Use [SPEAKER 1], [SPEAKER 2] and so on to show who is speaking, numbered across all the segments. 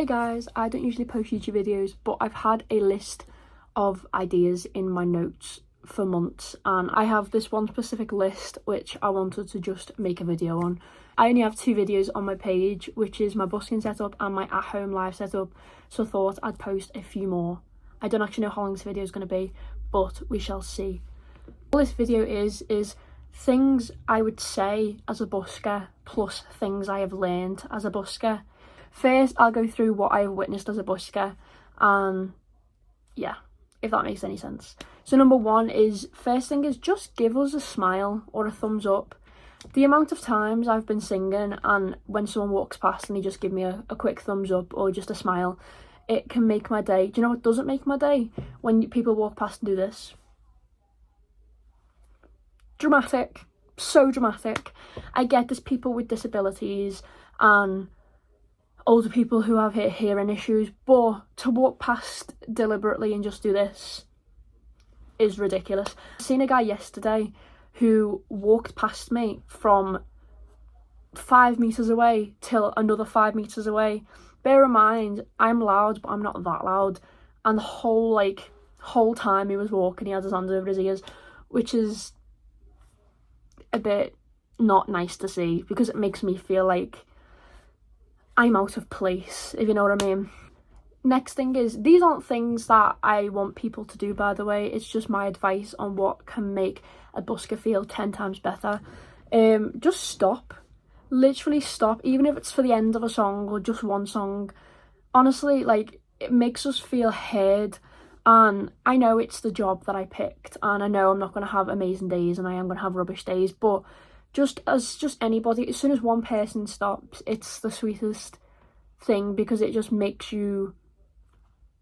[SPEAKER 1] Hey guys, I don't usually post YouTube videos, but I've had a list of ideas in my notes for months, and I have this one specific list which I wanted to just make a video on. I only have 2 videos on my page, which is my busking setup and my at-home live setup, so I thought I'd post a few more. I don't actually know how long this video is going to be, but we shall see. All this video is things I would say as a busker plus things I have learned as a busker. First, I'll go through what I've witnessed as a busker, and yeah, if that makes any sense. So number one is, first thing is, just give us a smile or a thumbs up. The amount of times I've been singing and when someone walks past and they just give me a quick thumbs up or just a smile, it can make my day. Do you know what doesn't make my day? When people walk past and do this. Dramatic. So dramatic. I get there's people with disabilities and older people who have hearing issues, but to walk past deliberately and just do this is ridiculous. I seen a guy yesterday who walked past me from 5 meters away till another 5 meters away. Bear in mind, I'm loud, but I'm not that loud. And the whole time he was walking, he had his hands over his ears, which is a bit not nice to see, because it makes me feel like I'm out of place, if you know what I mean. Next thing is, these aren't things that I want people to do, by the way. It's just my advice on what can make a busker feel 10 times better. Just stop. Literally stop, even if it's for the end of a song or just one song. Honestly, it makes us feel heard. And I know it's the job that I picked, and I know I'm not going to have amazing days and I am going to have rubbish days, but just anybody, as soon as one person stops, it's the sweetest thing, because it just makes you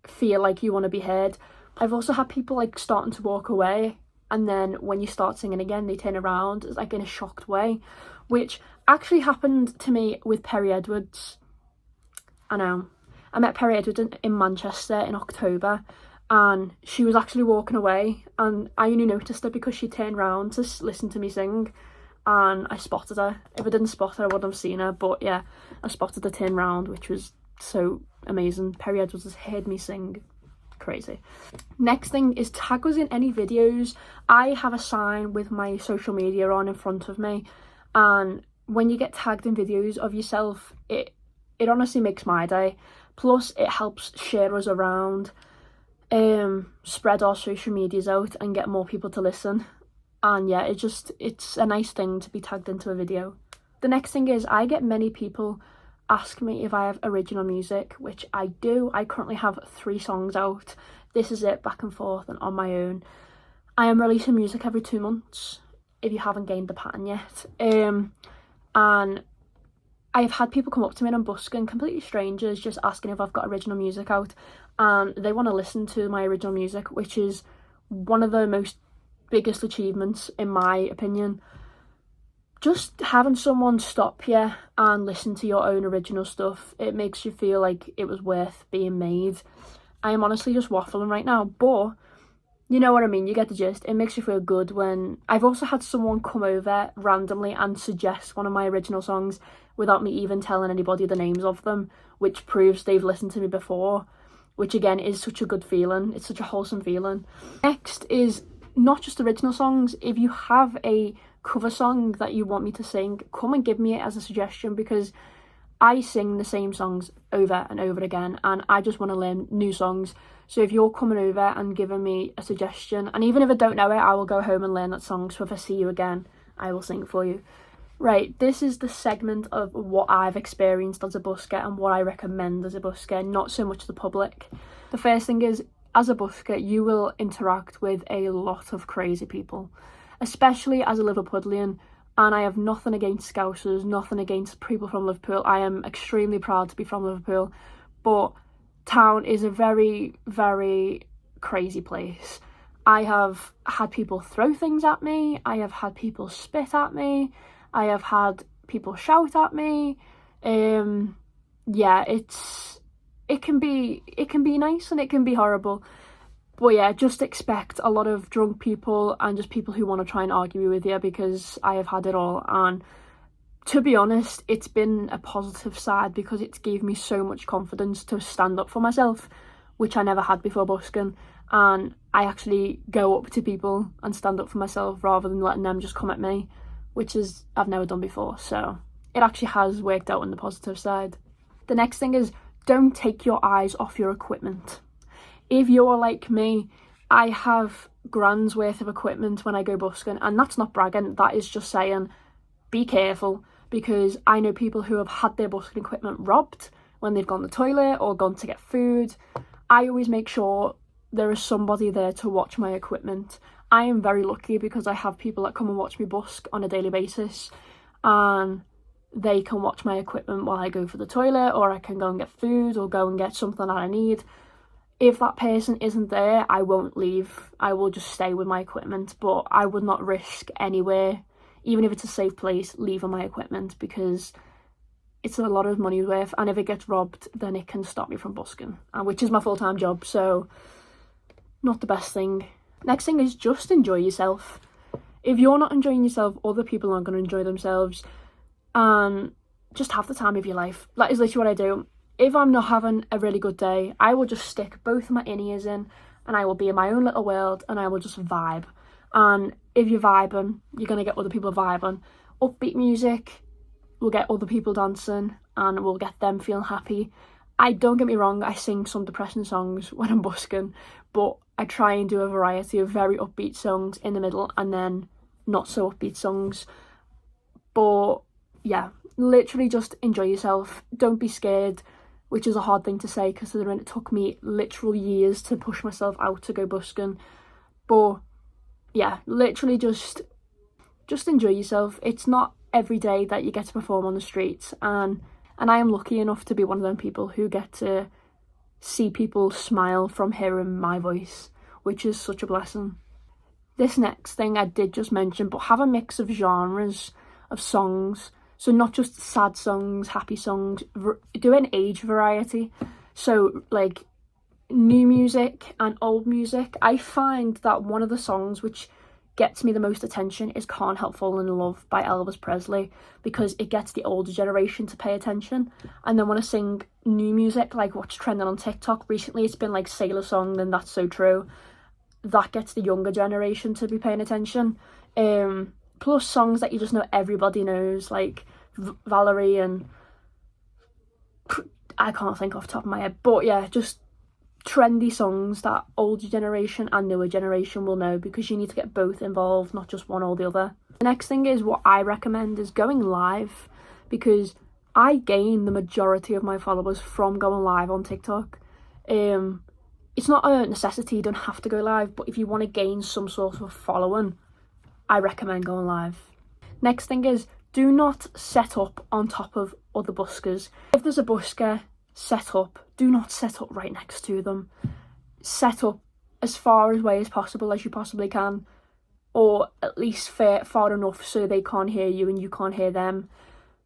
[SPEAKER 1] feel like you want to be heard. I've also had people starting to walk away, and then when you start singing again, they turn around in a shocked way, which actually happened to me with Perry Edwards. I know. I met Perry Edwards in Manchester in October, and she was actually walking away, and I only noticed her because she turned around to listen to me sing. And I spotted her. If I didn't spot her, I wouldn't have seen her. But yeah, I spotted her turn round, which was so amazing. Perry Edwards has heard me sing. Crazy. Next thing is, tag us in any videos. I have a sign with my social media on in front of me, and when you get tagged in videos of yourself, it honestly makes my day. Plus, it helps share us around, spread our social medias out and get more people to listen. And yeah, it's a nice thing to be tagged into a video. The next thing is, I get many people ask me if I have original music, which I do. I currently have 3 songs out. This is it, back and forth and on my own. I am releasing music every 2 months, if you haven't gained the pattern yet. And I've had people come up to me and I'm busking, completely strangers, just asking if I've got original music out, and they want to listen to my original music, which is one of the biggest achievements in my opinion. Just having someone stop you and listen to your own original stuff, it makes you feel like it was worth being made. I am honestly just waffling right now, but you know what I mean, you get the gist. It makes you feel good. When I've also had someone come over randomly and suggest one of my original songs without me even telling anybody the names of them, which proves they've listened to me before, which again is such a good feeling. It's such a wholesome feeling. Next is, not just original songs. If you have a cover song that you want me to sing, come and give me it as a suggestion, because I sing the same songs over and over again and I just want to learn new songs. So if you're coming over and giving me a suggestion, and even if I don't know it, I will go home and learn that song, so if I see you again, I will sing for you. Right, this is the segment of what I've experienced as a busker and what I recommend as a busker, not so much the public. The first thing is, as a busker, you will interact with a lot of crazy people, especially as a Liverpudlian, and I have nothing against Scousers, nothing against people from Liverpool. I am extremely proud to be from Liverpool, but town is a very, very crazy place. I have had people throw things at me, I have had people spit at me, I have had people shout at me. Yeah, it can be nice and it can be horrible, but yeah, just expect a lot of drunk people and just people who want to try and argue with you, because I have had it all, and to be honest, it's been a positive side because it's gave me so much confidence to stand up for myself, which I never had before busking. And I actually go up to people and stand up for myself rather than letting them just come at me, which is I've never done before. So it actually has worked out on the positive side. The next thing is, don't take your eyes off your equipment. If you're like me, I have grand's worth of equipment when I go busking, and that's not bragging, that is just saying be careful, because I know people who have had their busking equipment robbed when they've gone to the toilet or gone to get food. I always make sure there is somebody there to watch my equipment. I am very lucky because I have people that come and watch me busk on a daily basis, and they can watch my equipment while I go for the toilet, or I can go and get food or go and get something that I need. If that person isn't there, I won't leave. I will just stay with my equipment, but I would not risk anywhere, even if it's a safe place, leaving my equipment, because it's a lot of money worth, and if it gets robbed, then it can stop me from busking, which is my full-time job, so not the best thing. Next thing is just enjoy yourself. If you're not enjoying yourself, other people aren't going to enjoy themselves, and just have the time of your life. That is literally what I do. If I'm not having a really good day, I will just stick both of my in-ears in, and I will be in my own little world, and I will just vibe. And if you're vibing, you're going to get other people vibing. Upbeat music will get other people dancing, and will get them feeling happy. Don't get me wrong, I sing some depressing songs when I'm busking, but I try and do a variety of very upbeat songs in the middle, and then not so upbeat songs. But yeah, literally just enjoy yourself. Don't be scared, which is a hard thing to say considering it took me literal years to push myself out to go busking. But yeah, literally just enjoy yourself. It's not every day that you get to perform on the streets, and I am lucky enough to be one of them people who get to see people smile from hearing my voice, which is such a blessing. This next thing I did just mention, but have a mix of genres of songs. So not just sad songs, happy songs, do an age variety. So like new music and old music. I find that one of the songs which gets me the most attention is Can't Help Falling in Love by Elvis Presley, because it gets the older generation to pay attention. And then when I sing new music, like what's trending on TikTok recently, it's been like Sailor Song and That's So True. That gets the younger generation to be paying attention. Plus songs that you just know everybody knows, like Valerie and I can't think off the top of my head, but yeah, just trendy songs that older generation and newer generation will know, because you need to get both involved, not just one or the other. The next thing is, what I recommend is going live, because I gain the majority of my followers from going live on TikTok. It's not a necessity, you don't have to go live, but if you want to gain some sort of following, I recommend going live. Next thing is, do not set up on top of other buskers. If there's a busker set up, do not set up right next to them. Set up as far away as possible as you possibly can, or at least far enough so they can't hear you and you can't hear them,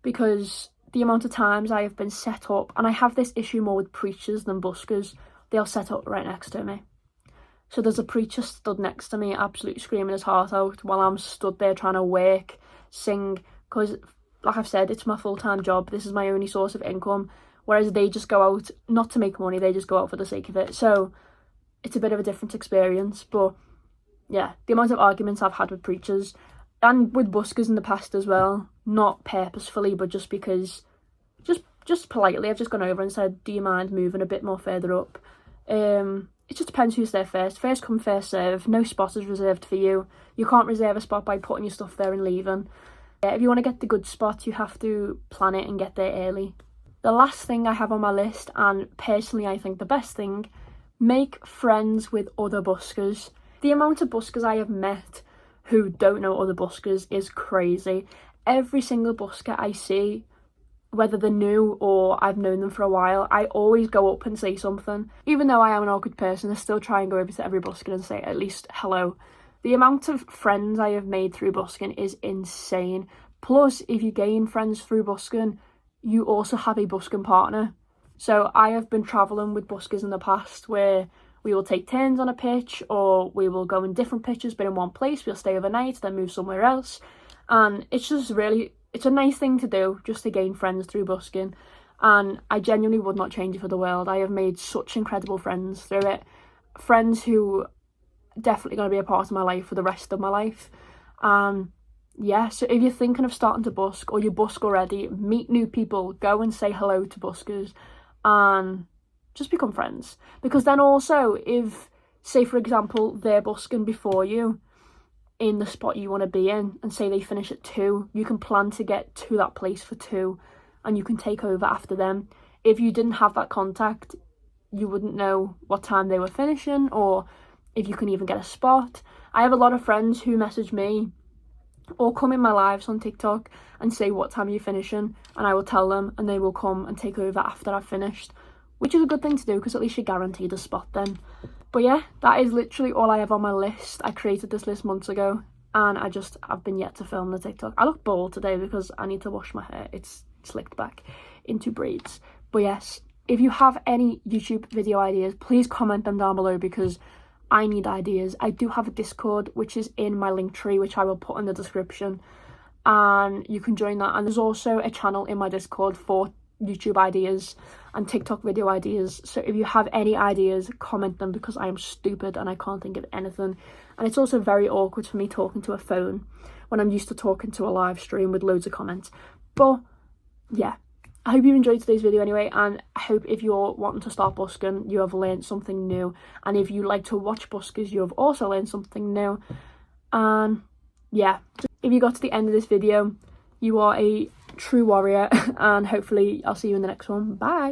[SPEAKER 1] because the amount of times I have been set up, and I have this issue more with preachers than buskers, they'll set up right next to me. So there's a preacher stood next to me absolutely screaming his heart out while I'm stood there trying to work, sing, because like I've said, it's my full-time job, this is my only source of income, whereas they just go out not to make money, they just go out for the sake of it. So it's a bit of a different experience. But yeah, the amount of arguments I've had with preachers and with buskers in the past as well, not purposefully, but just because, just politely, I've just gone over and said, do you mind moving a bit more further up? It just depends who's there first. First come, first serve. No spot is reserved for you. You can't reserve a spot by putting your stuff there and leaving. If you want to get the good spot, you have to plan it and get there early. The last thing I have on my list, and personally I think the best thing, make friends with other buskers. The amount of buskers I have met who don't know other buskers is crazy. Every single busker I see, whether they're new or I've known them for a while, I always go up and say something. Even though I am an awkward person, I still try and go over to every busker and say at least hello. The amount of friends I have made through busking is insane. Plus, if you gain friends through busking, you also have a busking partner. So I have been travelling with buskers in the past where we will take turns on a pitch, or we will go in different pitches but in one place. We'll stay overnight, then move somewhere else. And it's just really it's a nice thing to do, just to gain friends through busking, and I genuinely would not change it for the world. I have made such incredible friends through it, friends who definitely going to be a part of my life for the rest of my life. Yeah, so if you're thinking of starting to busk, or you busk already, meet new people, go and say hello to buskers and just become friends. Because then also, if, say for example, they're busking before you in the spot you want to be in, and say they finish at 2, you can plan to get to that place for 2 and you can take over after them. If you didn't have that contact, you wouldn't know what time they were finishing, or if you can even get a spot. I have a lot of friends who message me or come in my lives on TikTok and say what time are you finishing, and I will tell them, and they will come and take over after I've finished, which is a good thing to do because at least you're guaranteed a spot then. But yeah, that is literally all I have on my list. I created this list months ago and I've been yet to film the TikTok. I look bald today because I need to wash my hair. It's slicked back into braids. But yes, if you have any YouTube video ideas, please comment them down below because I need ideas. I do have a Discord, which is in my link tree, which I will put in the description, and you can join that. And there's also a channel in my Discord for YouTube ideas and TikTok video ideas. So if you have any ideas, comment them because I am stupid and I can't think of anything. And it's also very awkward for me talking to a phone when I'm used to talking to a live stream with loads of comments. But yeah, I hope you enjoyed today's video anyway, and I hope if you're wanting to start busking, you have learned something new, and if you like to watch buskers, you have also learned something new. And yeah, if you got to the end of this video, you are a true warrior, and hopefully I'll see you in the next one. Bye.